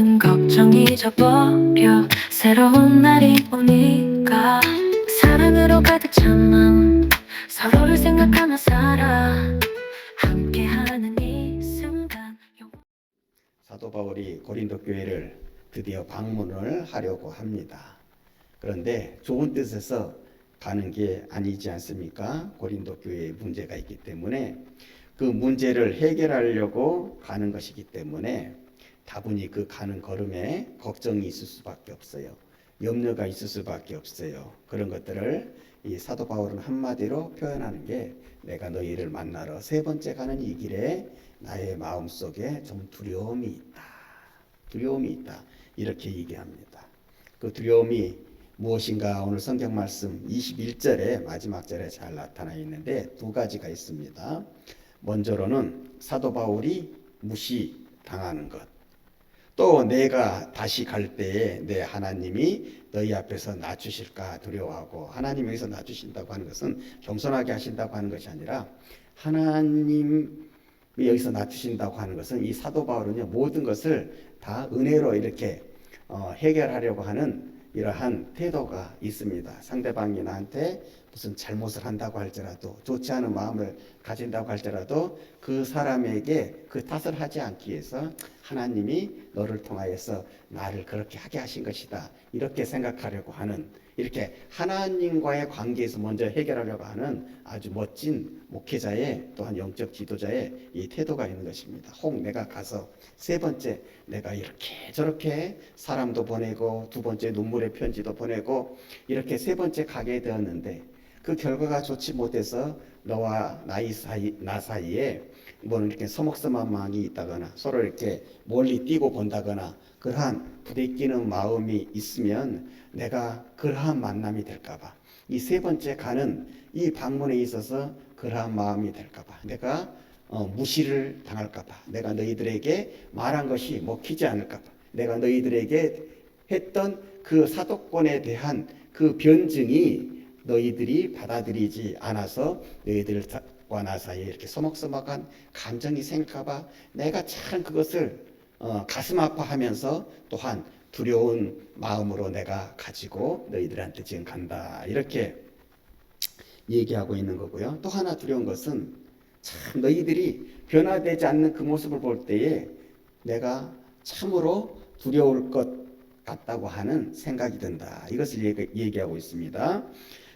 모든 걱정이 잊어버려 새로운 날이 오니까 사랑으로 가득 찬 마음 서로를 생각하며 살아 함께하는 이 순간. 사도 바울이 고린도 교회를 드디어 방문을 하려고 합니다. 그런데 좋은 뜻에서 가는 게 아니지 않습니까? 고린도 교회에 문제가 있기 때문에 그 문제를 해결하려고 가는 것이기 때문에 다분히 그 가는 걸음에 걱정이 있을 수밖에 없어요. 염려가 있을 수밖에 없어요. 그런 것들을 이 사도 바울은 한마디로 표현하는 게 내가 너희를 만나러 세 번째 가는 이 길에 나의 마음속에 좀 두려움이 있다. 두려움이 있다. 이렇게 얘기합니다. 그 두려움이 무엇인가 오늘 성경 말씀 21절에 마지막 절에 잘 나타나 있는데 두 가지가 있습니다. 먼저로는 사도 바울이 무시당하는 것. 또 내가 다시 갈 때에 내 하나님이 너희 앞에서 낮추실까 두려워하고, 하나님이 여기서 낮추신다고 하는 것은 겸손하게 하신다고 하는 것이 아니라 하나님이 여기서 낮추신다고 하는 것은 이 사도 바울은요 모든 것을 다 은혜로 이렇게 해결하려고 하는 이러한 태도가 있습니다. 상대방이 나한테 무슨 잘못을 한다고 할지라도, 좋지 않은 마음을 가진다고 할지라도 그 사람에게 그 탓을 하지 않기 위해서 하나님이 너를 통하여서 나를 그렇게 하게 하신 것이다, 이렇게 생각하려고 하는, 이렇게 하나님과의 관계에서 먼저 해결하려고 하는 아주 멋진 목회자의, 또한 영적 지도자의 이 태도가 있는 것입니다. 혹 내가 가서 세 번째 내가 이렇게 저렇게 사람도 보내고, 두 번째 눈물의 편지도 보내고, 이렇게 세 번째 가게 되었는데 그 결과가 좋지 못해서 너와 나 사이에 뭐 이렇게 서먹서먹함이 있다거나 서로 이렇게 멀리 뛰고 본다거나 그러한 부대끼는 마음이 있으면 내가 그러한 만남이 될까봐, 이 세 번째 가는 이 방문에 있어서 그러한 마음이 될까봐, 내가 무시를 당할까봐, 내가 너희들에게 말한 것이 먹히지 않을까봐, 내가 너희들에게 했던 그 사도권에 대한 그 변증이 너희들이 받아들이지 않아서 너희들과 나 사이에 이렇게 서먹서먹한 감정이 생길까봐 내가 참 그것을 가슴 아파하면서 또한 두려운 마음으로 내가 가지고 너희들한테 지금 간다, 이렇게 얘기하고 있는 거고요. 또 하나 두려운 것은 참 너희들이 변화되지 않는 그 모습을 볼 때에 내가 참으로 두려울 것 같다고 하는 생각이 든다, 이것을 얘기하고 있습니다.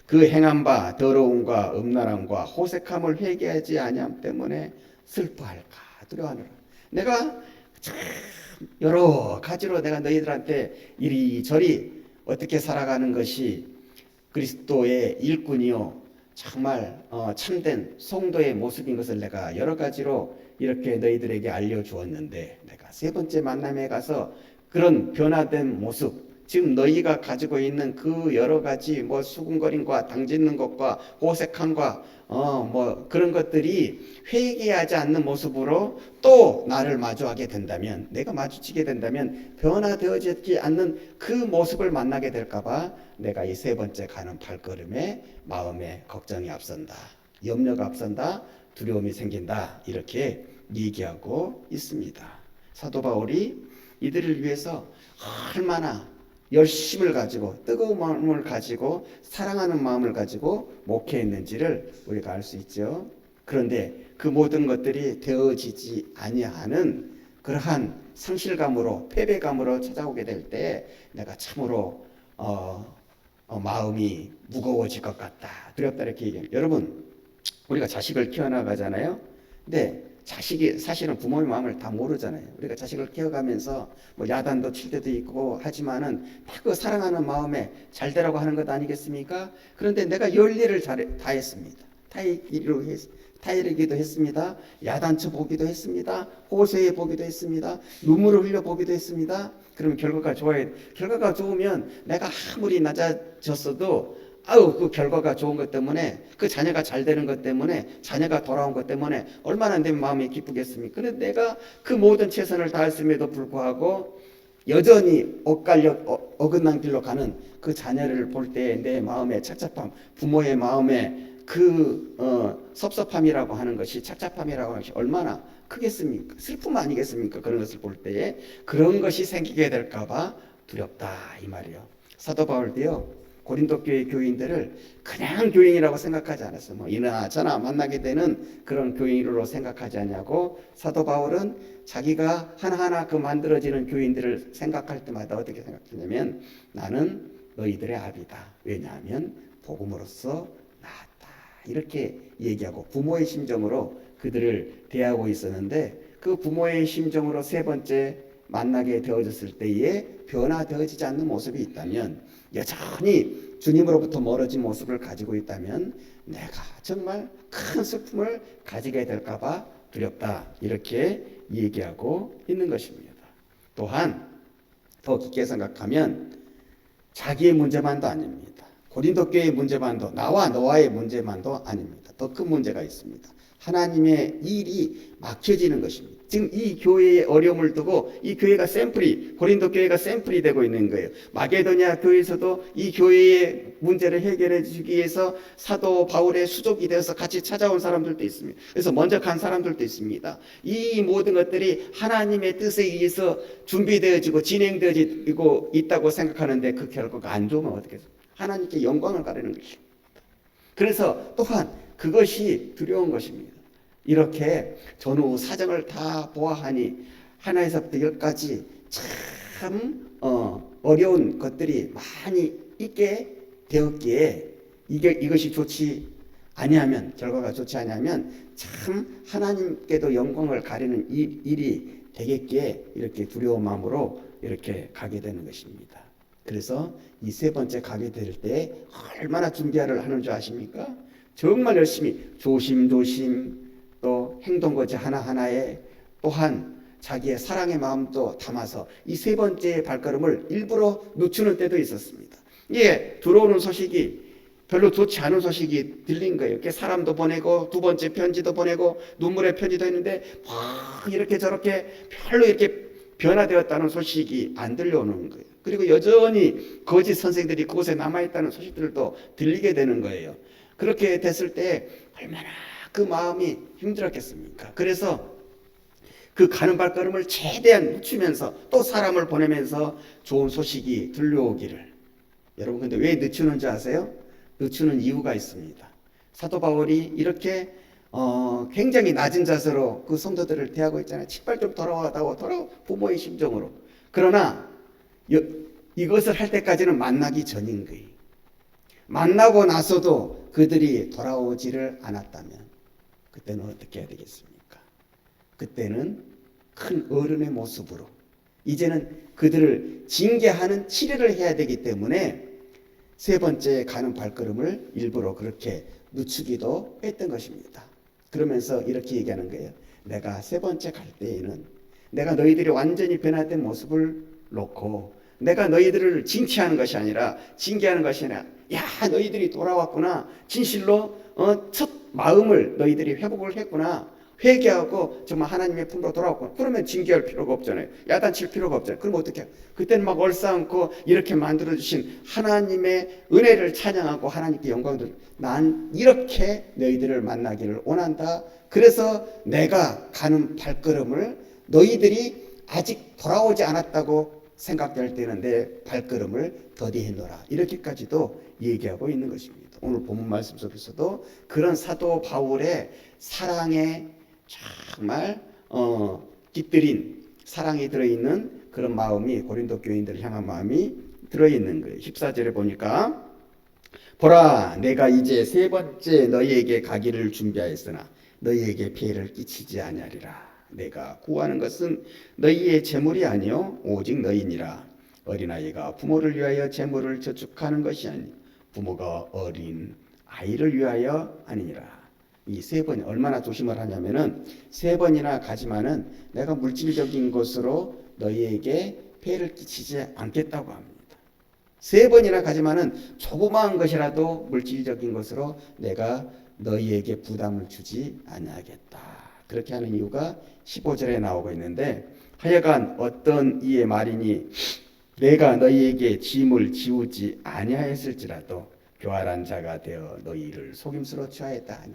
그 행한 바 더러움과 음란함과 호색함을 회개하지 아니함 때문에 슬퍼할까 두려워하노라. 내가 참 여러 가지로 내가 너희들한테 이리저리 어떻게 살아가는 것이 그리스도의 일꾼이요 정말 참된 성도의 모습인 것을 내가 여러 가지로 이렇게 너희들에게 알려주었는데, 내가 세 번째 만남에 가서 그런 변화된 모습, 지금 너희가 가지고 있는 그 여러 가지 뭐 수군거림과 당짓는 것과 호색함과 뭐 그런 것들이 회개하지 않는 모습으로 또 나를 마주하게 된다면, 내가 마주치게 된다면 변화되어지지 않는 그 모습을 만나게 될까봐 내가 이 세 번째 가는 발걸음에 마음에 걱정이 앞선다, 염려가 앞선다, 두려움이 생긴다, 이렇게 얘기하고 있습니다. 사도 바울이 이들을 위해서 얼마나 열심을 가지고 뜨거운 마음을 가지고 사랑하는 마음을 가지고 목회했는지를 우리가 알 수 있죠. 그런데 그 모든 것들이 되어지지 아니하는 그러한 상실감으로, 패배감으로 찾아오게 될 때 내가 참으로 마음이 무거워질 것 같다, 두렵다, 이렇게 얘기해요. 여러분, 우리가 자식을 키워나가잖아요. 근데 자식이 사실은 부모의 마음을 다 모르잖아요. 우리가 자식을 키워가면서 뭐 야단도 칠 때도 있고 하지만은 다 그 사랑하는 마음에 잘 되라고 하는 것 아니겠습니까? 그런데 내가 열일을 다 했습니다. 타이르기도 했습니다. 야단쳐 보기도 했습니다. 호소해 보기도 했습니다. 눈물을 흘려 보기도 했습니다. 그러면 결과가 좋아요. 결과가 좋으면 내가 아무리 낮아졌어도 그 결과가 좋은 것 때문에, 그 자녀가 잘 되는 것 때문에, 자녀가 돌아온 것 때문에 얼마나 내 마음이 기쁘겠습니까? 그런데 내가 그 모든 최선을 다했음에도 불구하고 여전히 어긋난 길로 가는 그 자녀를 볼 때 내 마음의 착잡함, 부모의 마음에 그 섭섭함이라고 하는 것이, 착잡함이라고 하는 것이 얼마나 크겠습니까? 슬픔 아니겠습니까? 그런 것을 볼 때에 그런 것이 생기게 될까봐 두렵다 이 말이요. 사도 바울도요 고린도 교회 교인들을 그냥 교인이라고 생각하지 않았어요. 뭐 이나 저나 만나게 되는 그런 교인으로 생각하지 않냐고. 사도 바울은 자기가 하나하나 그 만들어지는 교인들을 생각할 때마다 어떻게 생각했냐면 나는 너희들의 아비다. 왜냐하면 복음으로써 나았다. 이렇게 얘기하고 부모의 심정으로 그들을 대하고 있었는데 그 부모의 심정으로 세 번째 만나게 되어졌을 때에 변화되어지지 않는 모습이 있다면, 여전히 주님으로부터 멀어진 모습을 가지고 있다면 내가 정말 큰 슬픔을 가지게 될까봐 두렵다 이렇게 얘기하고 있는 것입니다. 또한 더 깊게 생각하면 자기의 문제만도 아닙니다. 고린도 교회의 문제만도, 나와 너와의 문제만도 아닙니다. 더 큰 문제가 있습니다. 하나님의 일이 막혀지는 것입니다. 지금 이 교회의 어려움을 두고 이 교회가 샘플이, 고린도 교회가 샘플이 되고 있는 거예요. 마게도냐 교회에서도 이 교회의 문제를 해결해 주기 위해서 사도 바울의 수족이 되어서 같이 찾아온 사람들도 있습니다. 그래서 먼저 간 사람들도 있습니다. 이 모든 것들이 하나님의 뜻에 의해서 준비되어지고 진행되어지고 있다고 생각하는데 그 결과가 안 좋으면 어떻게 해요? 하나님께 영광을 가르는 것입니다. 그래서 또한 그것이 두려운 것입니다. 이렇게 전후 사정을 다 보아하니 하나에서부터 열까지 참 어려운 것들이 많이 있게 되었기에 이것이 좋지 아니하면, 결과가 좋지 아니하면 참 하나님께도 영광을 가리는 일이 되겠기에 이렇게 두려운 마음으로 이렇게 가게 되는 것입니다. 그래서 이 세 번째 가게 될 때 얼마나 준비를 하는 줄 아십니까? 정말 열심히 조심조심 또 행동거지 하나하나에 또한 자기의 사랑의 마음도 담아서 이 세 번째 발걸음을 일부러 늦추는 때도 있었습니다. 예, 들어오는 소식이 별로 좋지 않은 소식이 들린 거예요. 이렇게 사람도 보내고 두 번째 편지도 보내고 눈물의 편지도 했는데 막 이렇게 저렇게 별로 이렇게 변화되었다는 소식이 안 들려오는 거예요. 그리고 여전히 거짓 선생들이 그곳에 남아있다는 소식들도 들리게 되는 거예요. 그렇게 됐을 때 얼마나 그 마음이 힘들었겠습니까? 그래서 그 가는 발걸음을 최대한 늦추면서 또 사람을 보내면서 좋은 소식이 들려오기를. 여러분 근데 왜 늦추는지 아세요? 늦추는 이유가 있습니다. 사도 바울이 이렇게 굉장히 낮은 자세로 그 성도들을 대하고 있잖아요. 제발 좀 돌아와 부모의 심정으로. 그러나 이것을 할 때까지는 만나기 전인 거예요. 만나고 나서도 그들이 돌아오지를 않았다면 그때는 어떻게 해야 되겠습니까? 그때는 큰 어른의 모습으로 이제는 그들을 징계하는 치료를 해야 되기 때문에 세 번째 가는 발걸음을 일부러 그렇게 늦추기도 했던 것입니다. 그러면서 이렇게 얘기하는 거예요. 내가 세 번째 갈 때에는 내가 너희들이 완전히 변화된 모습을 놓고 내가 너희들을 징치하는 것이 아니라 징계하는 것이 아니라 야 너희들이 돌아왔구나. 진실로 첫 마음을 너희들이 회복을 했구나. 회개하고 정말 하나님의 품으로 돌아왔구나. 그러면 징계할 필요가 없잖아요. 야단칠 필요가 없잖아요. 그럼 어떻게 해요? 그때는 막 얼싸안고 이렇게 만들어주신 하나님의 은혜를 찬양하고 하나님께 영광을 드리고 난 이렇게 너희들을 만나기를 원한다. 그래서 내가 가는 발걸음을 너희들이 아직 돌아오지 않았다고 생각될 때는 내 발걸음을 더디해 놓으라. 이렇게까지도 얘기하고 있는 것입니다. 오늘 본문 말씀 속에서도 그런 사도 바울의 사랑에 정말 깃들인 사랑이 들어있는 그런 마음이 고린도 교인들을 향한 마음이 들어있는 거예요. 14절에 보니까 보라 내가 이제 세 번째 너희에게 가기를 준비하였으나 너희에게 피해를 끼치지 아니하리라. 내가 구하는 것은 너희의 재물이 아니요 오직 너희니라. 어린아이가 부모를 위하여 재물을 저축하는 것이 아니 부모가 어린 아이를 위하여 아니니라. 이 세 번이 얼마나 조심을 하냐면은 세 번이나 가지만은 내가 물질적인 것으로 너희에게 폐해를 끼치지 않겠다고 합니다. 세 번이나 가지만은 조그마한 것이라도 물질적인 것으로 내가 너희에게 부담을 주지 아니하겠다. 그렇게 하는 이유가 15절에 나오고 있는데 하여간 어떤 이의 말이니 내가 너희에게 짐을 지우지 아니하였을지라도 교활한 자가 되어 너희를 속임수로 취하였다 하니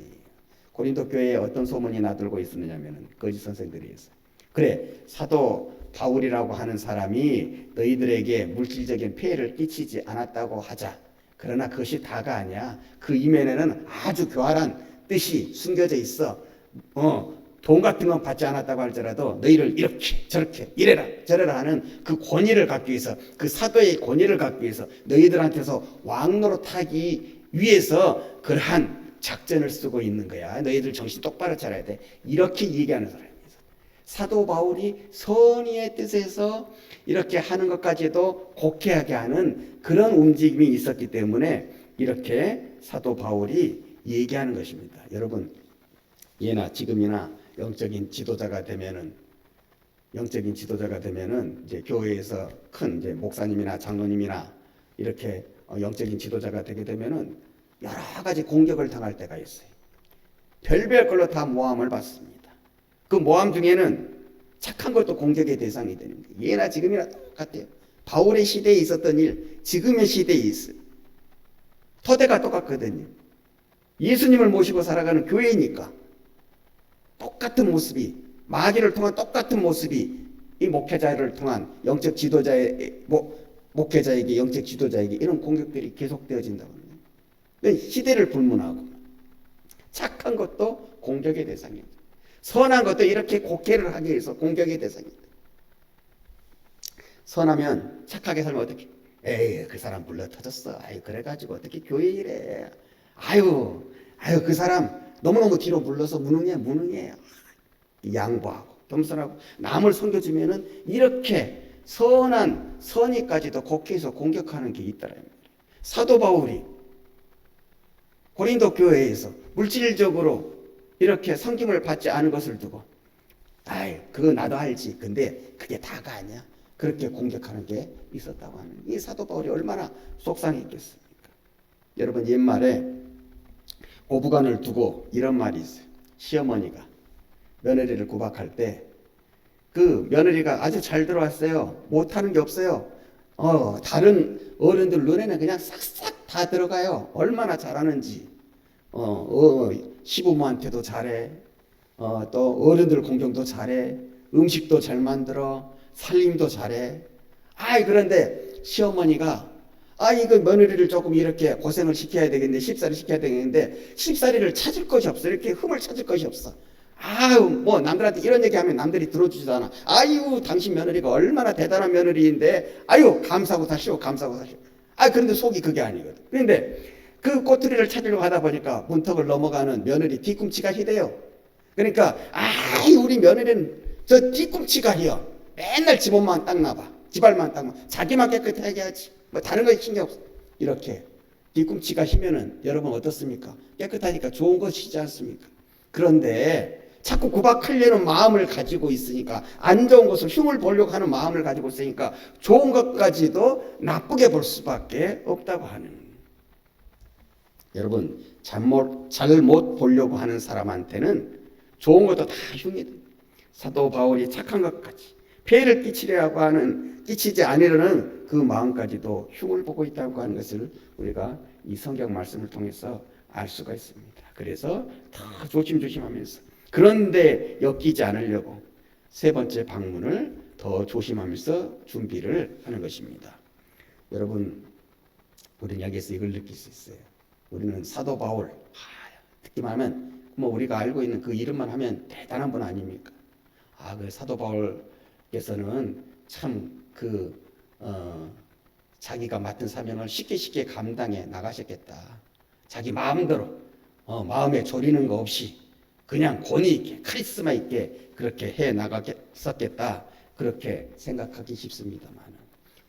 고린도 교회에 어떤 소문이 나돌고 있었느냐면 거짓 선생들이 있어요. 그래, 사도 바울이라고 하는 사람이 너희들에게 물질적인 피해를 끼치지 않았다고 하자. 그러나 그것이 다가 아니야. 그 이면에는 아주 교활한 뜻이 숨겨져 있어. 돈 같은 건 받지 않았다고 할지라도 너희를 이렇게 저렇게 이래라 저래라 하는 그 권위를 갖기 위해서, 그 사도의 권위를 갖기 위해서 너희들한테서 왕노릇하기 위해서 그러한 작전을 쓰고 있는 거야. 너희들 정신 똑바로 차려야 돼. 이렇게 얘기하는 사람이에요. 사도 바울이 선의의 뜻에서 이렇게 하는 것까지도 곡해하게 하는 그런 움직임이 있었기 때문에 이렇게 사도 바울이 얘기하는 것입니다. 여러분, 예나 지금이나 영적인 지도자가 되면은 이제 교회에서 큰 이제 목사님이나 장로님이나 이렇게 영적인 지도자가 되게 되면은 여러 가지 공격을 당할 때가 있어요. 별별 걸로 다 모함을 받습니다. 그 모함 중에는 착한 것도 공격의 대상이 되는 거예요. 예나 지금이나 똑같아요. 바울의 시대에 있었던 일, 지금의 시대에 있어요. 토대가 똑같거든요. 예수님을 모시고 살아가는 교회니까 똑같은 모습이, 마귀를 통한 똑같은 모습이 이 목회자를 통한 영적 지도자의 목회자에게, 영적 지도자에게 이런 공격들이 계속되어진다고 합니다. 시대를 불문하고 착한 것도 공격의 대상이에요. 선한 것도 이렇게 곡해를 하기 위해서 공격의 대상입니다. 선하면 착하게 살면 어떻게? 에이, 그 사람 불러 터졌어. 아유, 그래가지고 어떻게 교회 일해? 아유, 그 사람 너무너무 뒤로 물러서 무능해. 양보하고 겸손하고 남을 섬겨주면은 이렇게 선한 선의까지도 곡해서 공격하는 게 있더라. 사도 바울이 고린도 교회에서 물질적으로 이렇게 섬김을 받지 않은 것을 두고, 아이, 그거 나도 알지. 근데 그게 다가 아니야. 그렇게 공격하는 게 있었다고 하는, 이 사도 바울이 얼마나 속상했겠습니까? 여러분, 옛말에 고부간을 두고 이런 말이 있어요. 시어머니가 며느리를 구박할 때 그 며느리가 아주 잘 들어왔어요. 못하는 게 없어요. 다른 어른들 눈에는 그냥 싹싹 다 들어가요. 얼마나 잘하는지. 시부모한테도 잘해. 또 어른들 공경도 잘해. 음식도 잘 만들어. 살림도 잘해. 그런데 시어머니가 이거 며느리를 조금 이렇게 고생을 시켜야 되겠는데, 쉽사리 시켜야 되겠는데, 쉽사리를 찾을 것이 없어. 이렇게 흠을 찾을 것이 없어. 뭐 남들한테 이런 얘기하면 남들이 들어주지도 않아. 당신 며느리가 얼마나 대단한 며느리인데, 감사하고 사시오. 그런데 속이 그게 아니거든. 그런데 그 꼬투리를 찾으려고 하다 보니까 문턱을 넘어가는 며느리 뒤꿈치가 희대요. 그러니까 우리 며느리는 저 뒤꿈치가 희어. 맨날 집옷만 닦나봐. 집알만 닦나. 자기만 깨끗하게 하지. 뭐 다른 거 신경 없어. 이렇게 뒤꿈치가 희면은 여러분 어떻습니까? 깨끗하니까 좋은 것이지 않습니까? 그런데 자꾸 구박하려는 마음을 가지고 있으니까, 안 좋은 것을 흉을 보려고 하는 마음을 가지고 있으니까 좋은 것까지도 나쁘게 볼 수밖에 없다고 하는. 여러분, 잘못 보려고 하는 사람한테는 좋은 것도 다 흉이 됩니다. 사도 바울이 착한 것까지 폐해를 끼치지 않으려는 그 마음까지도 흉을 보고 있다고 하는 것을 우리가 이 성경 말씀을 통해서 알 수가 있습니다. 그래서 더 조심하면서, 그런데 엮이지 않으려고 세 번째 방문을 더 조심하면서 준비를 하는 것입니다. 여러분, 우리는 여기에서 이걸 느낄 수 있어요. 우리는 사도 바울, 듣기만 하면 우리가 알고 있는 그 이름만 하면 대단한 분 아닙니까? 그 사도 바울께서는 참 자기가 맡은 사명을 쉽게 감당해 나가셨겠다. 자기 마음대로 마음에 졸이는 거 없이 그냥 권위 있게, 카리스마 있게 그렇게 해 나가겠었겠다. 그렇게 생각하기 쉽습니다만,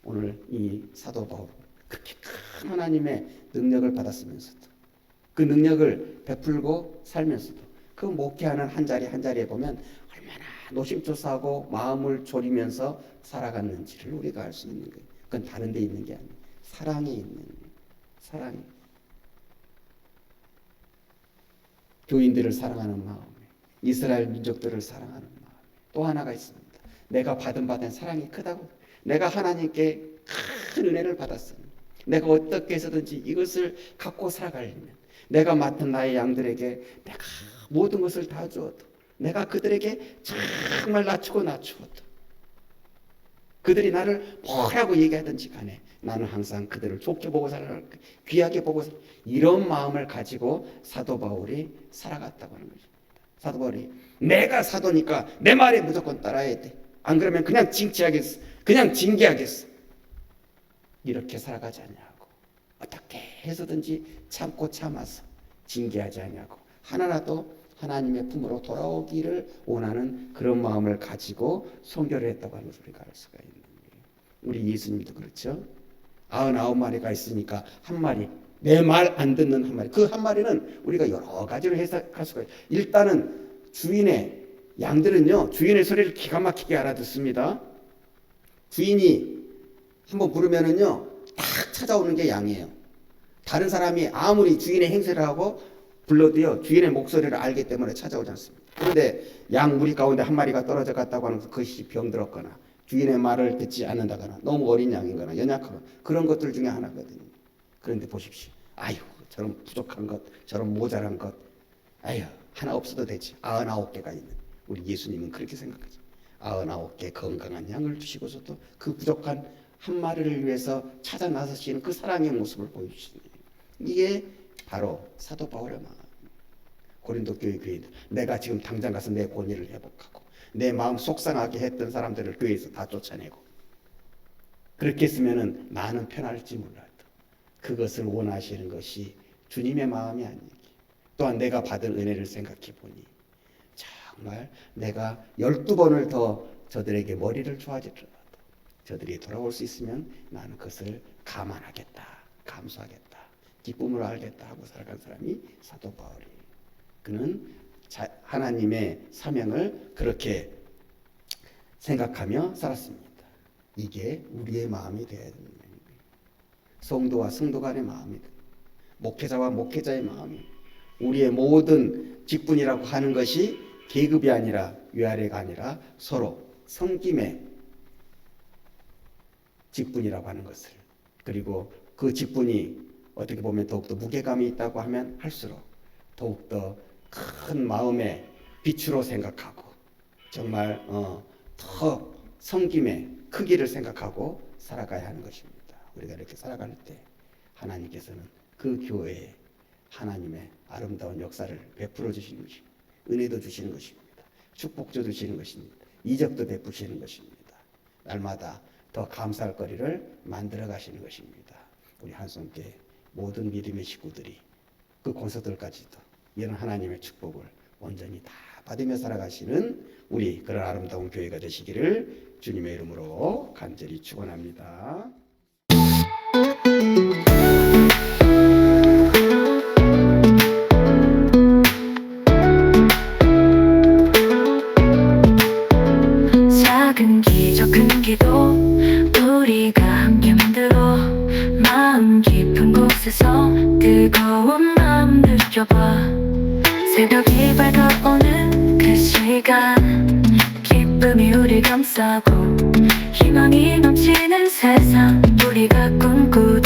오늘 이 사도 바울 그렇게 큰 하나님의 능력을 받았으면서도, 그 능력을 베풀고 살면서도 그 목회하는 한 자리에 보면 얼마나 노심초사하고 마음을 졸이면서 살아갔는지를 우리가 알 수 있는 거예요. 그건 다른 데 있는 게 아니에요. 사랑에 있는 거예요. 사랑이. 교인들을 사랑하는 마음, 이스라엘 민족들을 사랑하는 마음. 또 하나가 있습니다. 내가 받은 사랑이 크다고. 내가 하나님께 큰 은혜를 받았습니다. 내가 어떻게 해서든지 이것을 갖고 살아가려면, 내가 맡은 나의 양들에게 내가 모든 것을 다 주어도, 내가 그들에게 정말 낮추어도, 그들이 나를 뭐라고 얘기하든지 간에 나는 항상 그들을 좋게 보고 살아갈 거야, 귀하게 보고 이런 마음을 가지고 사도 바울이 살아갔다고 하는 것입니다. 사도 바울이 내가 사도니까 내 말에 무조건 따라야 돼, 안 그러면 그냥 징치하겠어, 그냥 징계하겠어, 이렇게 살아가지 않냐고. 어떻게 해서든지 참고 참아서 징계하지 않냐고, 하나라도 하나님의 품으로 돌아오기를 원하는 그런 마음을 가지고 선교를 했다고 하는 것을 우리가 알 수가 있는 거예요. 우리 예수님도 그렇죠. 99마리가 있으니까 한 마리, 내 말 안 듣는 한 마리, 그 한 마리는 우리가 여러 가지로 해석할 수가 있어요. 일단은 주인의 양들은요, 주인의 소리를 기가 막히게 알아듣습니다. 주인이 한번 부르면은요 딱 찾아오는 게 양이에요. 다른 사람이 아무리 주인의 행세를 하고 불러도요 주인의 목소리를 알기 때문에 찾아오지 않습니다. 그런데 양 무리 가운데 한 마리가 떨어져 갔다고 하는 그것이 병들었거나 주인의 말을 듣지 않는다거나 너무 어린 양이거나 연약하거나 그런 것들 중에 하나거든요. 그런데 보십시오. 아유, 저런 부족한 것, 저런 모자란 것, 아유, 하나 없어도 되지. 99개가 있는 우리 예수님은 그렇게 생각하죠. 99개 건강한 양을 주시고서도 그 부족한 한 마리를 위해서 찾아 나서시는 그 사랑의 모습을 보여주시는 거예요. 이게 바로 사도 바울의 마음. 고린도 교회 교인들, 내가 지금 당장 가서 내 권위를 회복하고 내 마음 속상하게 했던 사람들을 교회에서 다 쫓아내고, 그렇게 했으면은 나는 편할지 몰라도 그것을 원하시는 것이 주님의 마음이 아니기. 또한 내가 받은 은혜를 생각해 보니 정말 내가 12번을 더 저들에게 머리를 조아지더라도 저들이 돌아올 수 있으면 나는 그것을 감안하겠다, 감수하겠다, 기쁨을 알겠다 하고 살아간 사람이 사도 바울이에요. 그는 하나님의 사명을 그렇게 생각하며 살았습니다. 이게 우리의 마음이 되어야 됩니다. 성도와 성도 간의 마음이다. 목회자와 목회자의 마음이, 우리의 모든 직분이라고 하는 것이 계급이 아니라 위아래가 아니라 서로 섬김의 직분이라고 하는 것을, 그리고 그 직분이 어떻게 보면 더욱더 무게감이 있다고 하면 할수록 더욱더 큰 마음의 빛으로 생각하고 정말 더 섬김의 크기를 생각하고 살아가야 하는 것입니다. 우리가 이렇게 살아갈 때 하나님께서는 그 교회에 하나님의 아름다운 역사를 베풀어 주시는 것입니다. 은혜도 주시는 것입니다. 축복도 주시는 것입니다. 이적도 베푸시는 것입니다. 날마다 더 감사할 거리를 만들어 가시는 것입니다. 우리 한송교회 모든 믿음의 식구들이 그 권속들까지도 이런 하나님의 축복을 온전히 다 받으며 살아가시는 우리 그런 아름다운 교회가 되시기를 주님의 이름으로 간절히 축원합니다. 작은 기적 큰 기도 우리가 함께 만들어 마음 깊은 곳에서 뜨거운 마음 느껴봐. 새벽이 밝아오는 그 시간 기쁨이 우리 감싸고 희망이 넘치는 세상 우리가 꿈꾸던